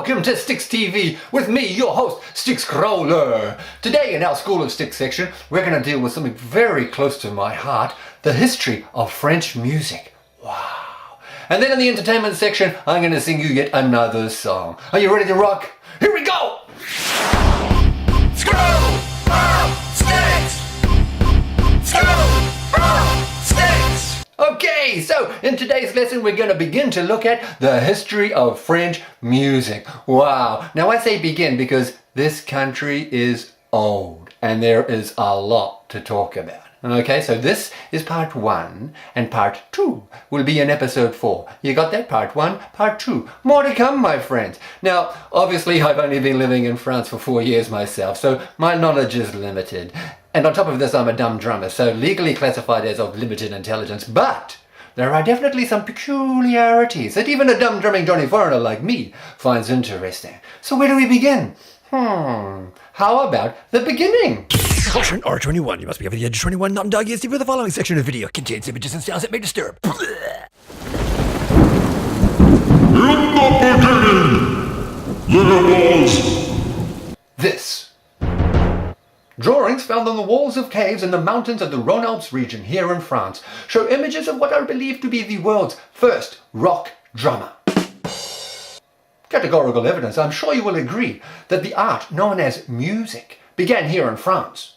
welcome to STYX TV with me, your host, Styx Growler. Today in our School of STYX section, we're going to deal with something very close to my heart, the history of French music. Wow. And then in the entertainment section, I'm going to sing you yet another song. Are you ready to rock? Here we go! Okay, so in today's lesson we're going to begin to look at the history of French music. Wow. Now I say begin because this country is old and there is a lot to talk about. Okay, so this is part 1 and part 2 will be in episode 4. You got that? Part 1, part 2. More to come, my friends. Now, obviously I've only been living in France for 4 years myself, so my knowledge is limited. And on top of this, I'm a dumb drummer, so legally classified as of limited intelligence. But there are definitely some peculiarities that even a dumb drumming Johnny Foreigner like me finds interesting. So where do we begin? How about the beginning? Caution, R21. You must be over the age of 21, not in dog for the following section of the video contains images and sounds that may disturb. In the beginning, there was this. Drawings found on the walls of caves in the mountains of the Rhône-Alpes region here in France show images of what are believed to be the world's first rock drummer. Categorical evidence, I'm sure you will agree, that the art known as music began here in France.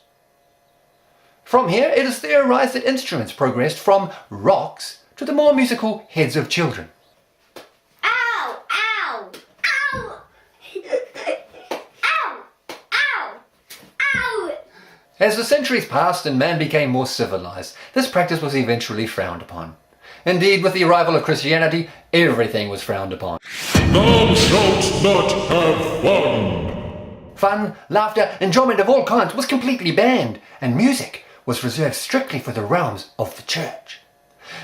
From here, it is theorized that instruments progressed from rocks to the more musical heads of children. Ow! Ow! Ow! Ow! Ow! Ow! As the centuries passed and man became more civilized, this practice was eventually frowned upon. Indeed, with the arrival of Christianity, everything was frowned upon. thou shalt not have fun. Fun, laughter, enjoyment of all kinds was completely banned, and music was reserved strictly for the realms of the church.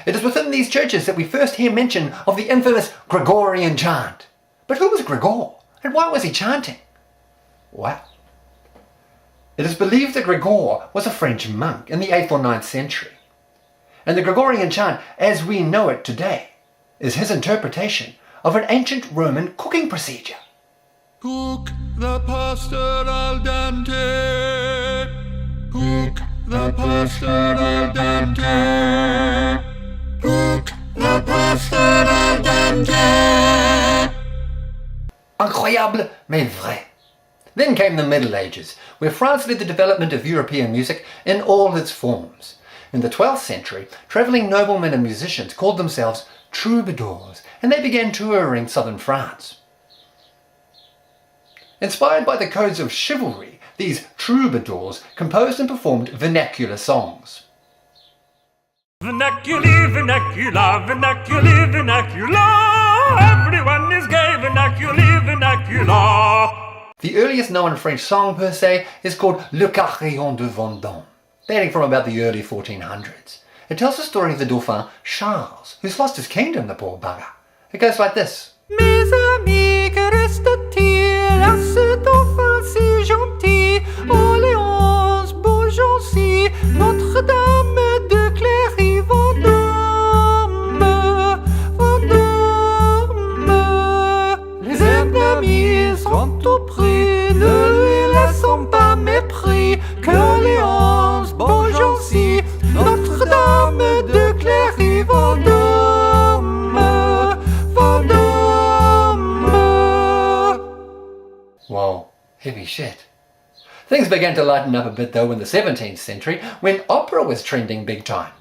It is within these churches that we first hear mention of the infamous Gregorian chant. But who was Gregor, and why was he chanting? Well, it is believed that Gregor was a French monk in the 8th or 9th century. And the Gregorian chant, as we know it today, is his interpretation of an ancient Roman cooking procedure. Cook the pasta al dente. Cook the pasta al dente. Cook the pasta al dente. Incroyable, mais vrai. Then came the Middle Ages, where France led the development of European music in all its forms. In the 12th century, travelling noblemen and musicians called themselves troubadours, and they began touring southern France. Inspired by the codes of chivalry, these troubadours composed and performed vernacular songs. Vernacular, vernacular, vernacular, vernacular. Everyone is gay, vernacular, vernacular. The earliest known French song per se is called Le Carillon de Vendôme, dating from about the early 1400s. It tells the story of the Dauphin Charles, who's lost his kingdom, the poor bugger. It goes like this. Mes amis, que reste-t-il à ce dauphin si gentil? Orléans, Beaugency, Notre-Dame de Cléry, Vendôme, Vendôme. Les ennemis sont tout près, ne lui laissons pas mépris. Que Orléans, Beaugency, Notre-Dame de Cléry, Vendôme, Vendôme. Whoa, heavy shit. Things began to lighten up a bit though in the 17th century when opera was trending big time.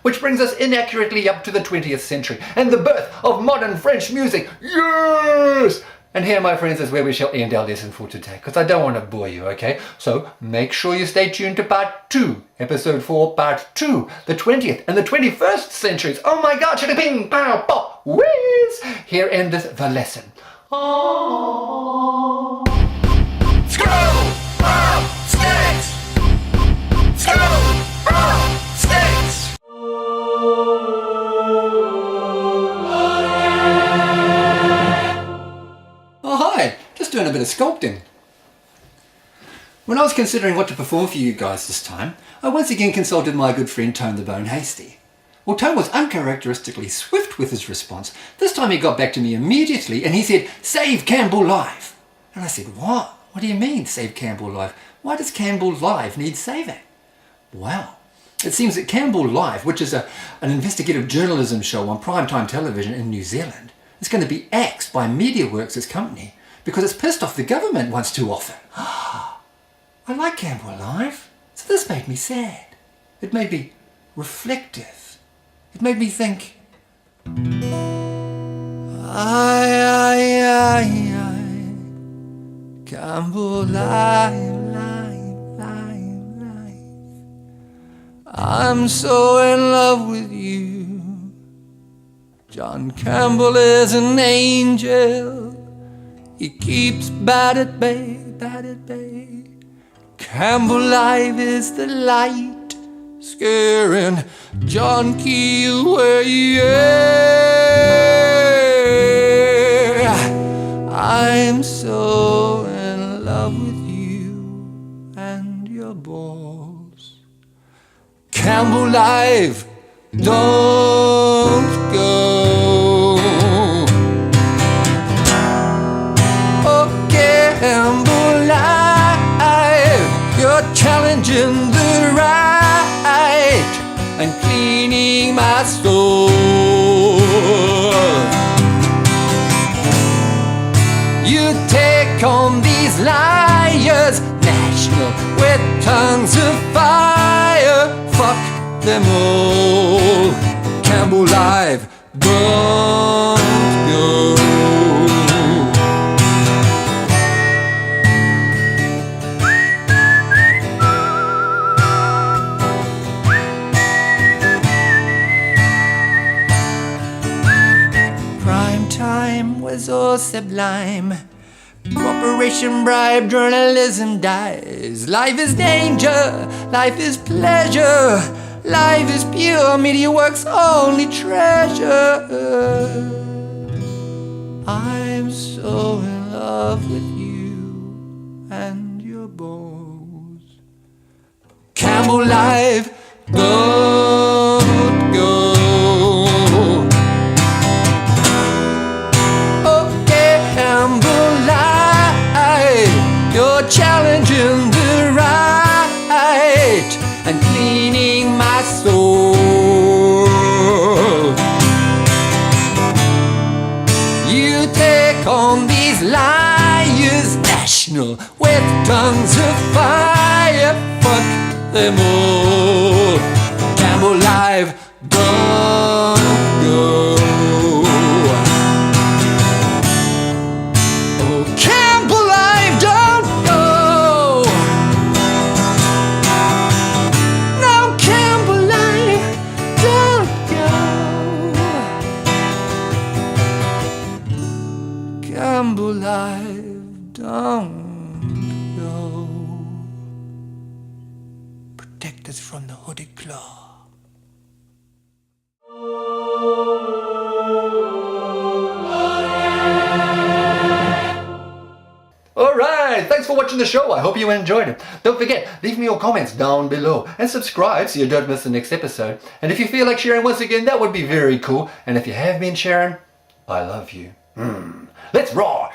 Which brings us inaccurately up to the 20th century and the birth of modern French music. Yes! And here, my friends, is where we shall end our lesson for today, because I don't want to bore you, okay? So make sure you stay tuned to part 2, episode 4, part 2, the 20th and the 21st centuries. Oh my God, shitty ping, pow, pop, whiz! Here endeth the lesson. Oh hi, just doing a bit of sculpting. When I was considering what to perform for you guys this time, I once again consulted my good friend Tone the Bone Hasty. Well, Tone was uncharacteristically swift with his response. This time he got back to me immediately and he said, "Save Campbell live." And I said, "What? What do you mean, save Campbell live? Why does Campbell live need saving?" Well, it seems that Campbell Live, which is an investigative journalism show on primetime television in New Zealand, is going to be axed by MediaWorks' company because it's pissed off the government once too often. I like Campbell Live, so this made me sad. It made me reflective. It made me think, Campbell Live, live, live, live. I'm so in love with you. John Campbell is an angel. He keeps bad at bay, bad at bay. Campbell Live is the light scaring John Keel away. Yeah. I'm so in love with you and your balls. Campbell Live, don't go. Oh, Campbell Live, you're challenging the right and cleaning my soul. You take on these liars, national with tongues of fire. Fuck them all. Campbell Live, don't go. Prime time was all sublime. Corporation bribe, journalism dies. Life is danger, life is pleasure. Life is pure, MediaWorks' only treasure. I'm so in love with you and your balls. Campbell Live, don't go. Oh, Campbell Live, you're challenging the right and cleaning my soul. You take on these liars, national with tongues of fire. Fuck them all. Campbell Live, don't go. Oh, Campbell Live, don't go. No, Campbell Live, don't go. Campbell Live, don't go. Protect us from the hooded claw. Alright, thanks for watching the show. I hope you enjoyed it. Don't forget, leave me your comments down below and subscribe so you don't miss the next episode. And if you feel like sharing once again, that would be very cool. And if you have been sharing, I love you. Let's roar!